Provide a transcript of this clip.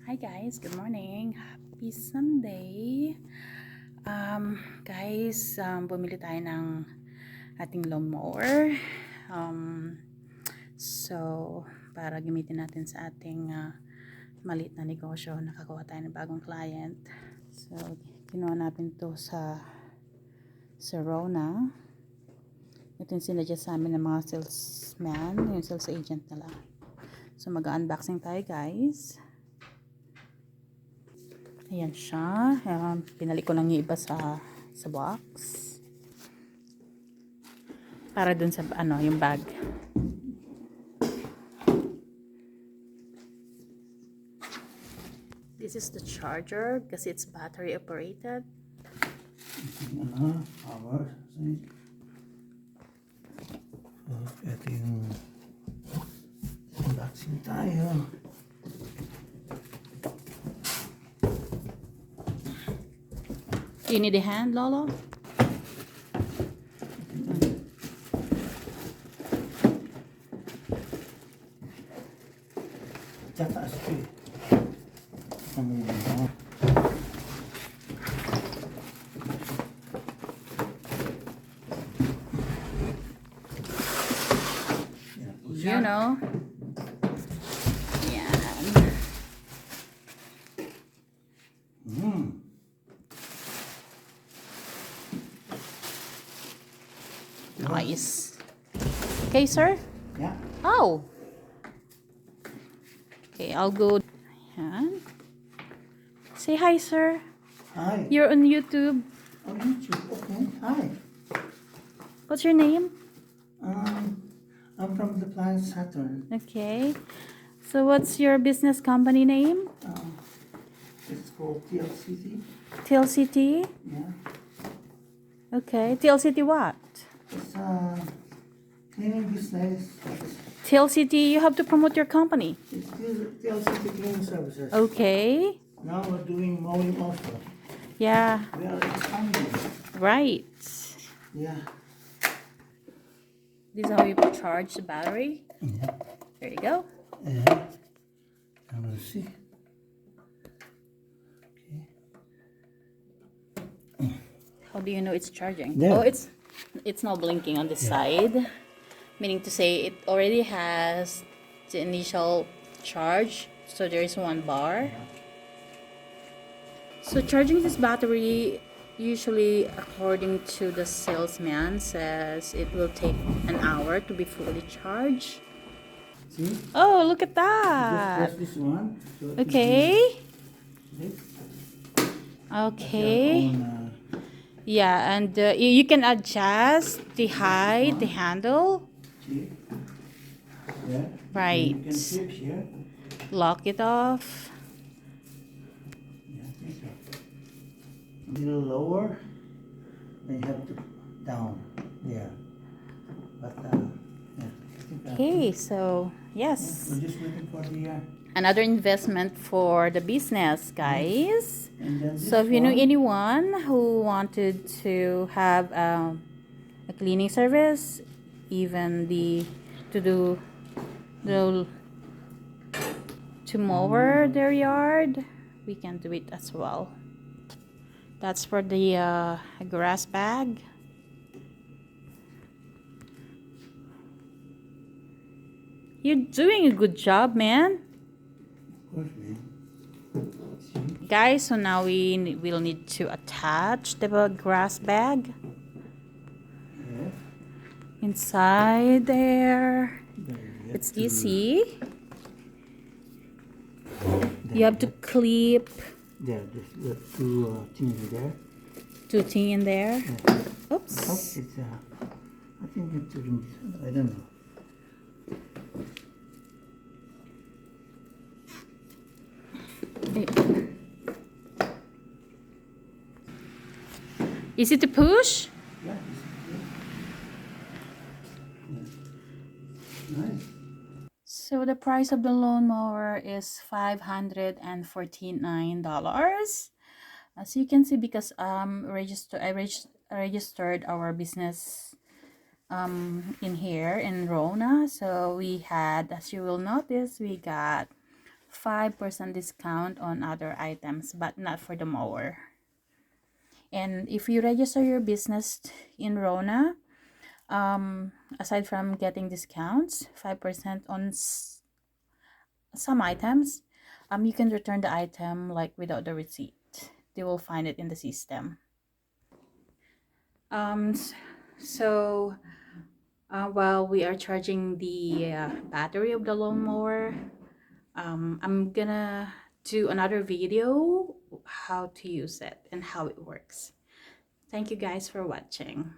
Hi guys, good morning. Happy Sunday. Guys, bumili tayo ng ating lawn mower. Um, so, para gamitin natin sa ating maliit na negosyo, nakakuha tayo ng bagong client. So, kinuha natin to sa Rona. Ito yung sinadya sa amin ng mga salesman, yung sales agent nila. So, mag-unboxing tayo guys. Ayan siya. Pinalik ko lang yung iba sa box. Para dun sa yung bag. This is the charger kasi it's battery operated. Power. Ito yung unboxing tayo. Do you need a hand, Lolo? Tataas ko eh. You know. Yan. Nice. Okay, sir? Yeah. Oh. Okay, I'll go. Yan. Say hi, sir. Hi. You're on YouTube. On YouTube. Okay. Hi. What's your name? I'm from the planet Saturn. Okay. So what's your business company name? It's called TLCT. TLCT? Yeah. Okay. TLCT what? It's a cleaning business. TLCT, you have to promote your company. It's TLCT Cleaning Services. Okay. Now we're doing mowing also. Yeah. We are expanding. Right. Yeah. This is how you charge the battery. Yeah. There you go. Yeah. I'm gonna see. Okay. How do you know it's charging? There. Oh, it's not blinking on the side. Meaning to say it already has the initial charge. So there is 1 bar. So charging this battery, usually according to the salesman, says it will take an hour to be fully charged. See? Oh, look at Just that. press this one. So it Okay. this. Okay. On, Yeah, and you can adjust the height, the handle. see? Yeah. Right. You can flip here. Lock it off. Yeah, think so. A little lower. Then you have to down. Yeah. But yeah. I think Okay, so yes. we're just waiting for the Another investment for the business, guys. and then this So if you know one, anyone who wanted to have a cleaning service, even to mower their yard, we can do it as well. That's for the grass bag. You're doing a good job, man. of course, man. See? Guys, so now we will need to attach the grass bag Yeah. inside there. There you It's have to- easy. there You have to clip There, the two things there. 2 things in there. Yeah. Oops. Oh, it's I think it's I don't know. Easy to push. Yeah. Nice. So the price of the lawn mower is $549. As you can see, because I registered our business in here in Rona. So we had, as you will notice, we got 5% discount on other items, but not for the mower. And if you register your business in Rona, aside from getting discounts, 5% on some items, you can return the item like without the receipt. They will find it in the system. So while we are charging the battery of the lawnmower, I'm gonna do another video how to use it and how it works. Thank you guys for watching.